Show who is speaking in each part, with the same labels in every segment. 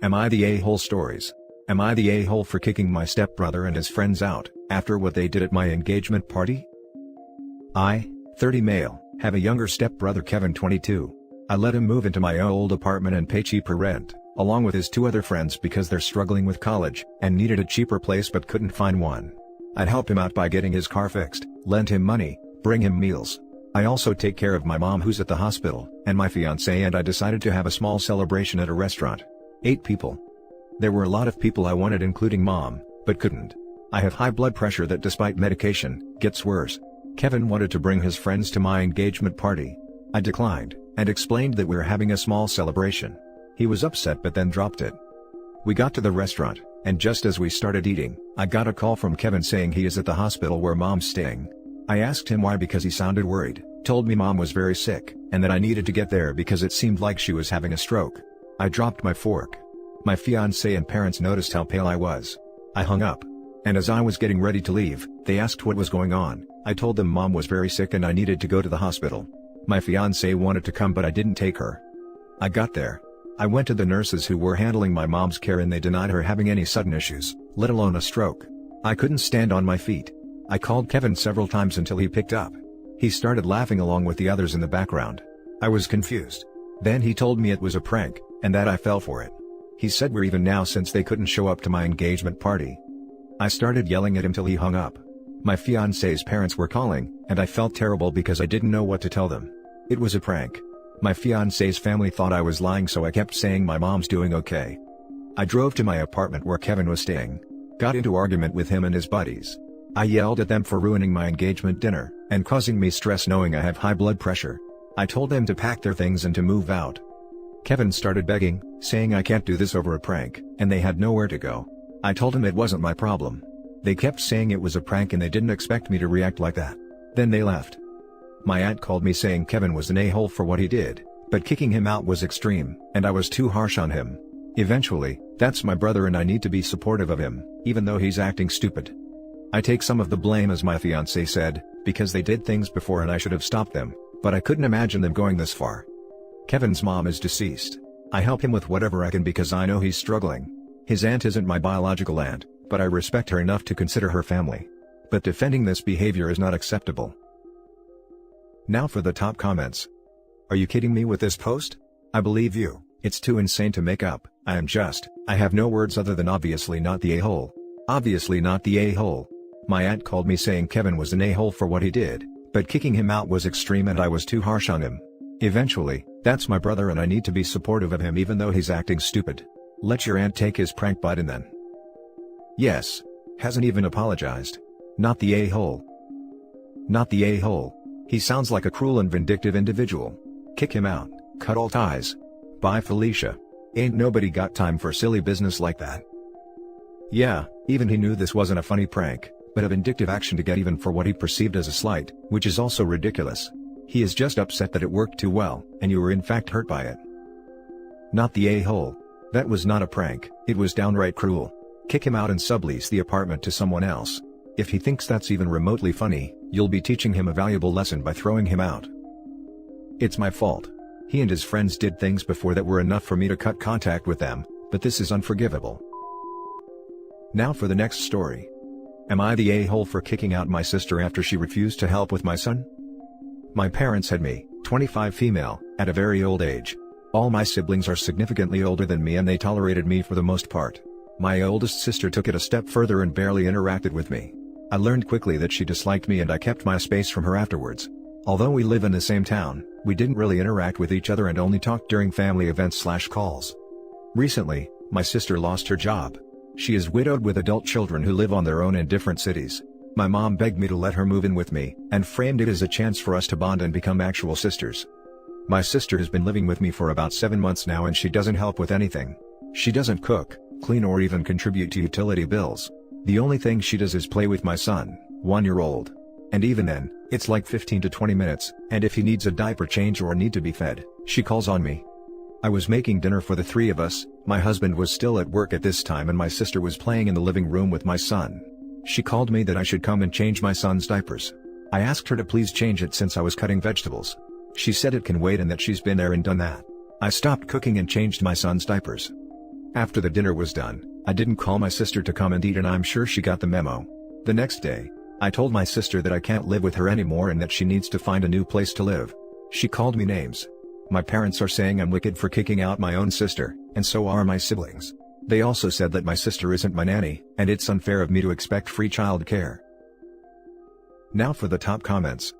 Speaker 1: Am I the a-hole stories? Am I the a-hole for kicking my stepbrother and his friends out, after what they did at my engagement party? I, 30 male, have a younger stepbrother Kevin 22. I let him move into my old apartment and pay cheaper rent, along with his 2 other friends because they're struggling with college, and needed a cheaper place but couldn't find one. I'd help him out by getting his car fixed, lend him money, bring him meals. I also take care of my mom who's at the hospital, and my fiancé and I decided to have a small celebration at a restaurant. 8 people. There were a lot of people I wanted including mom, but couldn't. I have high blood pressure that despite medication, gets worse. Kevin wanted to bring his friends to my engagement party. I declined, and explained that we were having a small celebration. He was upset but then dropped it. We got to the restaurant, and just as we started eating, I got a call from Kevin saying he is at the hospital where mom's staying. I asked him why because he sounded worried, told me mom was very sick, and that I needed to get there because it seemed like she was having a stroke. I dropped my fork. My fiancé and parents noticed how pale I was. I hung up. And as I was getting ready to leave, they asked what was going on. I told them mom was very sick and I needed to go to the hospital. My fiancé wanted to come but I didn't take her. I got there. I went to the nurses who were handling my mom's care and they denied her having any sudden issues, let alone a stroke. I couldn't stand on my feet. I called Kevin several times until he picked up. He started laughing along with the others in the background. I was confused. Then he told me it was a prank, and that I fell for it. He said we're even now since they couldn't show up to my engagement party. I started yelling at him till he hung up. My fiancé's parents were calling, and I felt terrible because I didn't know what to tell them. It was a prank. My fiancé's family thought I was lying so I kept saying my mom's doing okay. I drove to my apartment where Kevin was staying. Got into argument with him and his buddies. I yelled at them for ruining my engagement dinner, and causing me stress knowing I have high blood pressure. I told them to pack their things and to move out. Kevin started begging, saying I can't do this over a prank, and they had nowhere to go. I told him it wasn't my problem. They kept saying it was a prank and they didn't expect me to react like that. Then they left. My aunt called me saying Kevin was an a-hole for what he did, but kicking him out was extreme, and I was too harsh on him. Eventually, that's my brother and I need to be supportive of him, even though he's acting stupid. I take some of the blame as my fiancé said, because they did things before and I should have stopped them, but I couldn't imagine them going this far. Kevin's mom is deceased. I help him with whatever I can because I know he's struggling. His aunt isn't my biological aunt, but I respect her enough to consider her family. But defending this behavior is not acceptable. Now for the top comments. Are you kidding me with this post? I believe you, it's too insane to make up. I have no words other than obviously not the a-hole. Obviously not the a-hole. My aunt called me saying Kevin was an a-hole for what he did, but kicking him out was extreme and I was too harsh on him. Eventually, that's my brother and I need to be supportive of him even though he's acting stupid. Let your aunt take his prank bite and then. Yes. Hasn't even apologized. Not the a-hole. Not the a-hole. He sounds like a cruel and vindictive individual. Kick him out, cut all ties. Bye Felicia. Ain't nobody got time for silly business like that. Yeah, even he knew this wasn't a funny prank, but a vindictive action to get even for what he perceived as a slight, which is also ridiculous. He is just upset that it worked too well, and you were in fact hurt by it. Not the a-hole. That was not a prank, it was downright cruel. Kick him out and sublease the apartment to someone else. If he thinks that's even remotely funny, you'll be teaching him a valuable lesson by throwing him out. It's my fault. He and his friends did things before that were enough for me to cut contact with them, but this is unforgivable. Now for the next story. Am I the a-hole for kicking out my sister after she refused to help with my son? My parents had me, 25 female, at a very old age. All my siblings are significantly older than me and they tolerated me for the most part. My oldest sister took it a step further and barely interacted with me. I learned quickly that she disliked me and I kept my space from her afterwards. Although we live in the same town, we didn't really interact with each other and only talked during family events/calls. Recently, my sister lost her job. She is widowed with adult children who live on their own in different cities. My mom begged me to let her move in with me, and framed it as a chance for us to bond and become actual sisters. My sister has been living with me for about 7 months now and she doesn't help with anything. She doesn't cook, clean or even contribute to utility bills. The only thing she does is play with my son, 1-year-old. And even then, it's like 15 to 20 minutes, and if he needs a diaper change or need to be fed, she calls on me. I was making dinner for the 3 of us, my husband was still at work at this time and my sister was playing in the living room with my son. She called me that I should come and change my son's diapers. I asked her to please change it since I was cutting vegetables. She said it can wait and that she's been there and done that. I stopped cooking and changed my son's diapers. After the dinner was done, I didn't call my sister to come and eat, and I'm sure she got the memo. The next day, I told my sister that I can't live with her anymore and that she needs to find a new place to live. She called me names. My parents are saying I'm wicked for kicking out my own sister, and so are my siblings. They also said that my sister isn't my nanny, and it's unfair of me to expect free child care. Now for the top comments.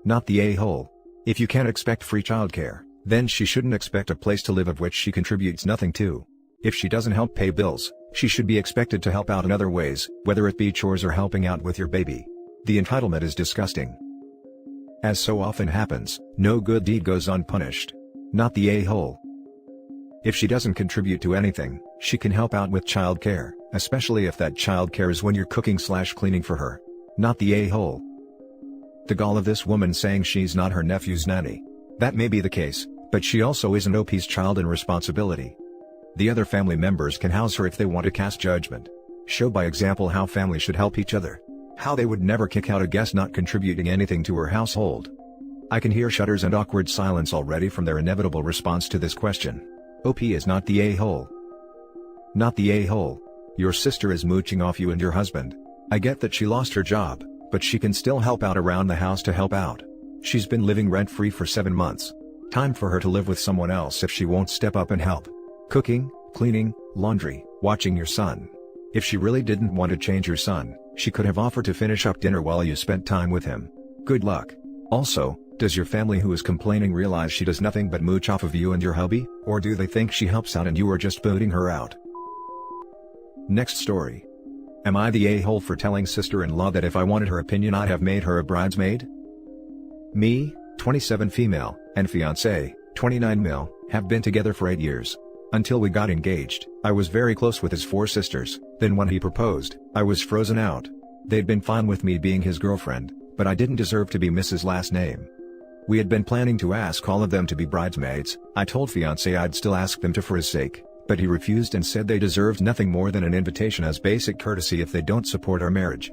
Speaker 1: Not the a-hole. If you can't expect free childcare, then she shouldn't expect a place to live of which she contributes nothing to. If she doesn't help pay bills, she should be expected to help out in other ways, whether it be chores or helping out with your baby. The entitlement is disgusting. As so often happens, no good deed goes unpunished. Not the a-hole. If she doesn't contribute to anything, she can help out with childcare, especially if that childcare is when you're cooking/cleaning for her. Not the a-hole. The gall of this woman saying she's not her nephew's nanny. That may be the case, but she also isn't OP's child and responsibility. The other family members can house her if they want to cast judgment. Show by example how families should help each other. How they would never kick out a guest not contributing anything to her household. I can hear shudders and awkward silence already from their inevitable response to this question. OP is not the a-hole. Not the a-hole. Your sister is mooching off you and your husband. I get that she lost her job, but she can still help out around the house to help out. She's been living rent-free for 7 months. Time for her to live with someone else if she won't step up and help. Cooking, cleaning, laundry, watching your son. If she really didn't want to change your son, she could have offered to finish up dinner while you spent time with him. Good luck. Also, does your family who is complaining realize she does nothing but mooch off of you and your hubby, or do they think she helps out and you are just booting her out? Next story. Am I the a-hole for telling sister-in-law that if I wanted her opinion I'd have made her a bridesmaid? Me, 27 female, and fiancé, 29 male, have been together for 8 years. Until we got engaged, I was very close with his 4 sisters, then when he proposed, I was frozen out. They'd been fine with me being his girlfriend, but I didn't deserve to be Mrs. Last Name. We had been planning to ask all of them to be bridesmaids. I told fiancé I'd still ask them to for his sake, but he refused and said they deserved nothing more than an invitation as basic courtesy if they don't support our marriage.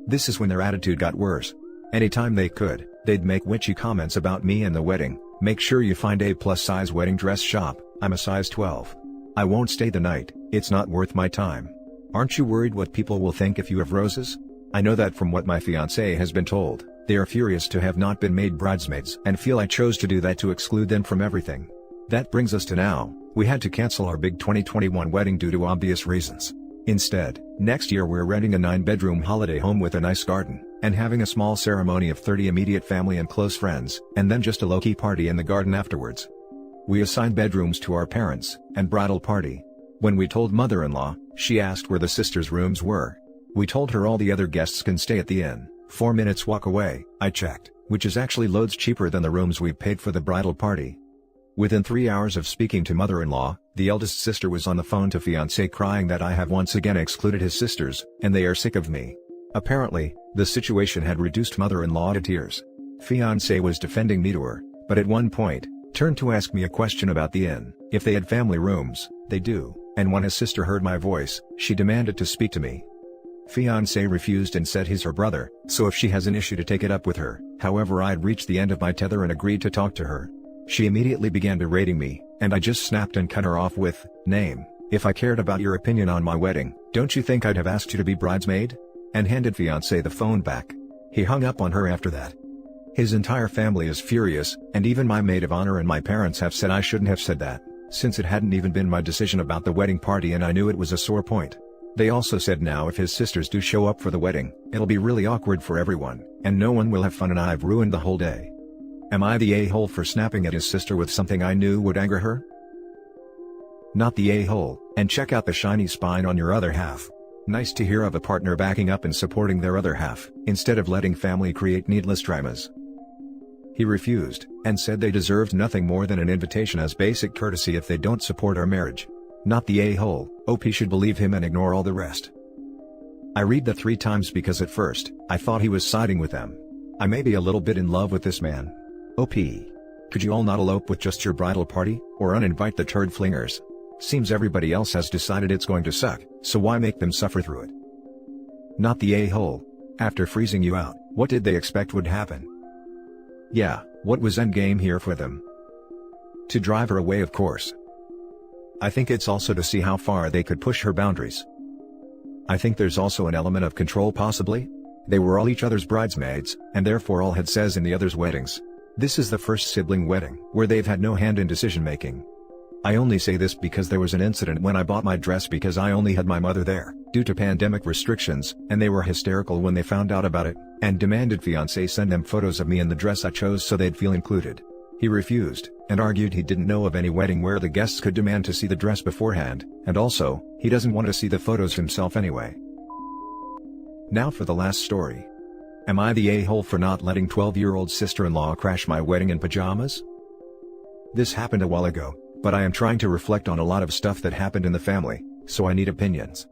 Speaker 1: This is when their attitude got worse. Anytime they could, they'd make witchy comments about me and the wedding. Make sure you find a plus-size wedding dress shop, I'm a size 12. I won't stay the night, it's not worth my time. Aren't you worried what people will think if you have roses? I know that from what my fiancé has been told, they are furious to have not been made bridesmaids and feel I chose to do that to exclude them from everything. That brings us to now. We had to cancel our big 2021 wedding due to obvious reasons. Instead, next year we're renting a 9-bedroom holiday home with a nice garden, and having a small ceremony of 30 immediate family and close friends, and then just a low-key party in the garden afterwards. We assigned bedrooms to our parents, and bridal party. When we told mother-in-law, she asked where the sisters' rooms were. We told her all the other guests can stay at the inn, 4 minutes walk away. I checked, which is actually loads cheaper than the rooms we paid for the bridal party. Within 3 hours of speaking to mother-in-law, the eldest sister was on the phone to fiancé crying that I have once again excluded his sisters, and they are sick of me. Apparently, the situation had reduced mother-in-law to tears. Fiancé was defending me to her, but at one point, turned to ask me a question about the inn. If they had family rooms, they do, and when his sister heard my voice, she demanded to speak to me. Fiancé refused and said he's her brother, so if she has an issue to take it up with her. However, I'd reached the end of my tether and agreed to talk to her. She immediately began berating me, and I just snapped and cut her off with, "Name, if I cared about your opinion on my wedding, don't you think I'd have asked you to be bridesmaid?" and handed fiancé the phone back. He hung up on her after that. His entire family is furious, and even my maid of honor and my parents have said I shouldn't have said that, since it hadn't even been my decision about the wedding party and I knew it was a sore point. They also said now if his sisters do show up for the wedding, it'll be really awkward for everyone, and no one will have fun and I've ruined the whole day. Am I the a-hole for snapping at his sister with something I knew would anger her? Not the a-hole, and check out the shiny spine on your other half. Nice to hear of a partner backing up and supporting their other half, instead of letting family create needless dramas. He refused, and said they deserved nothing more than an invitation as basic courtesy if they don't support our marriage. Not the a-hole. OP should believe him and ignore all the rest. I read the 3 times because at first, I thought he was siding with them. I may be a little bit in love with this man. OP. Could you all not elope with just your bridal party, or uninvite the turd flingers? Seems everybody else has decided it's going to suck, so why make them suffer through it? Not the a-hole. After freezing you out, what did they expect would happen? Yeah, what was endgame here for them? To drive her away, of course. I think it's also to see how far they could push her boundaries. I think there's also an element of control possibly. They were all each other's bridesmaids, and therefore all had says in the other's weddings. This is the first sibling wedding where they've had no hand in decision making. I only say this because there was an incident when I bought my dress because I only had my mother there, due to pandemic restrictions, and they were hysterical when they found out about it, and demanded fiancé send them photos of me in the dress I chose so they'd feel included. He refused, and argued he didn't know of any wedding where the guests could demand to see the dress beforehand, and also, he doesn't want to see the photos himself anyway. Now for the last story. Am I the a-hole for not letting 12-year-old sister-in-law crash my wedding in pajamas? This happened a while ago, but I am trying to reflect on a lot of stuff that happened in the family, so I need opinions.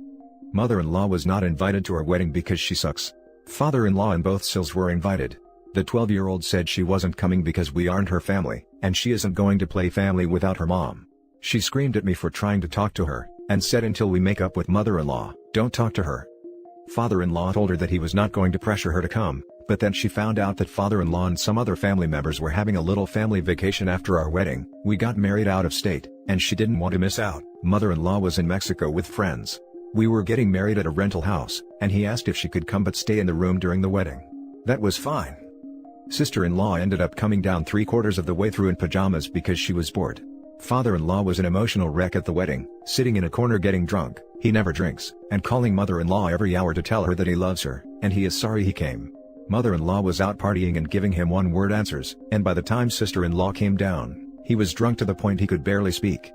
Speaker 1: Mother-in-law was not invited to our wedding because she sucks. Father-in-law and both Sills were invited. The 12-year-old said she wasn't coming because we aren't her family, and she isn't going to play family without her mom. She screamed at me for trying to talk to her, and said until we make up with mother-in-law, don't talk to her. Father-in-law told her that he was not going to pressure her to come, but then she found out that father-in-law and some other family members were having a little family vacation after our wedding. We got married out of state, and she didn't want to miss out. Mother-in-law was in Mexico with friends. We were getting married at a rental house, and he asked if she could come but stay in the room during the wedding. That was fine. Sister-in-law ended up coming down 3/4 of the way through in pajamas because she was bored. Father-in-law was an emotional wreck at the wedding, sitting in a corner getting drunk, he never drinks, and calling mother-in-law every hour to tell her that he loves her, and he is sorry he came. Mother-in-law was out partying and giving him one-word answers, and by the time sister-in-law came down, he was drunk to the point he could barely speak.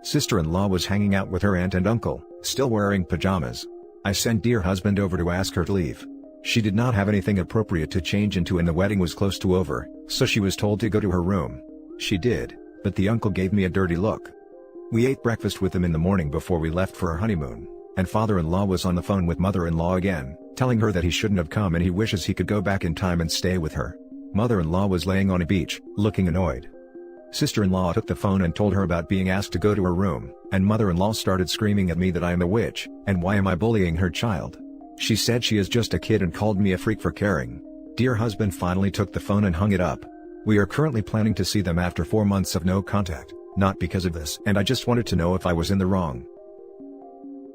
Speaker 1: Sister-in-law was hanging out with her aunt and uncle, still wearing pajamas. I sent dear husband over to ask her to leave. She did not have anything appropriate to change into and the wedding was close to over, so she was told to go to her room. She did, but the uncle gave me a dirty look. We ate breakfast with him in the morning before we left for our honeymoon, and father-in-law was on the phone with mother-in-law again, telling her that he shouldn't have come and he wishes he could go back in time and stay with her. Mother-in-law was laying on a beach, looking annoyed. Sister-in-law took the phone and told her about being asked to go to her room, and mother-in-law started screaming at me that I am a witch, and why am I bullying her child? She said she is just a kid and called me a freak for caring. Dear husband finally took the phone and hung it up. We are currently planning to see them after 4 months of no contact, not because of this, and I just wanted to know if I was in the wrong.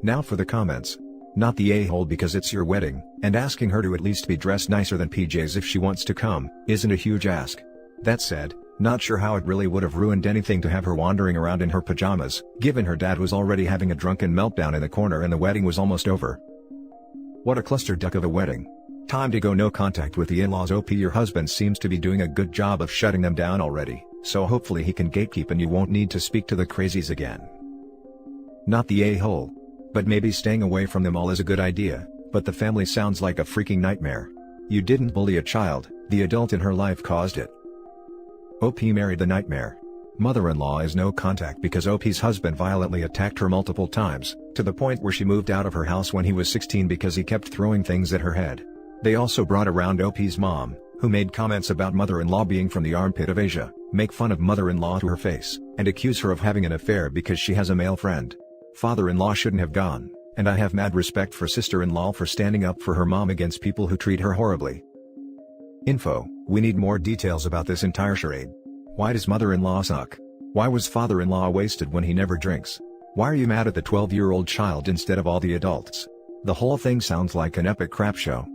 Speaker 1: Now for the comments. Not the a-hole because it's your wedding, and asking her to at least be dressed nicer than PJs if she wants to come, isn't a huge ask. That said, not sure how it really would have ruined anything to have her wandering around in her pajamas, given her dad was already having a drunken meltdown in the corner and the wedding was almost over. What a clusterfuck of a wedding. Time to go no contact with the in-laws. OP your husband seems to be doing a good job of shutting them down already, so hopefully he can gatekeep and you won't need to speak to the crazies again. Not the a-hole. But maybe staying away from them all is a good idea, but the family sounds like a freaking nightmare. You didn't bully a child, the adult in her life caused it. OP married the nightmare. Mother-in-law is no contact because OP's husband violently attacked her multiple times, to the point where she moved out of her house when he was 16 because he kept throwing things at her head. They also brought around OP's mom, who made comments about mother-in-law being from the armpit of Asia, make fun of mother-in-law to her face, and accuse her of having an affair because she has a male friend. Father-in-law shouldn't have gone, and I have mad respect for sister-in-law for standing up for her mom against people who treat her horribly. Info: we need more details about this entire charade. Why does mother-in-law suck? Why was father-in-law wasted when he never drinks? Why are you mad at the 12-year-old child instead of all the adults? The whole thing sounds like an epic crap show.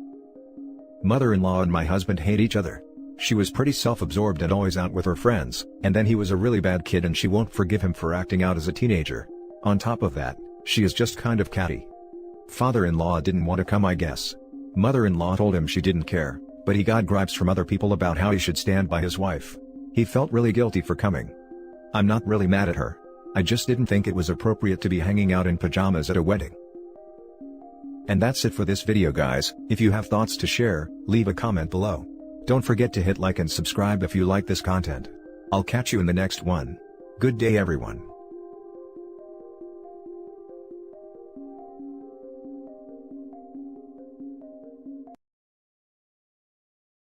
Speaker 1: Mother-in-law and my husband hate each other. She was pretty self-absorbed and always out with her friends, and then he was a really bad kid and she won't forgive him for acting out as a teenager. On top of that, she is just kind of catty. Father-in-law didn't want to come, I guess. Mother-in-law told him she didn't care, but he got gripes from other people about how he should stand by his wife. He felt really guilty for coming. I'm not really mad at her. I just didn't think it was appropriate to be hanging out in pajamas at a wedding. And that's it for this video, guys. If you have thoughts to share, leave a comment below. Don't forget to hit like and subscribe if you like this content. I'll catch you in the next one. Good day everyone.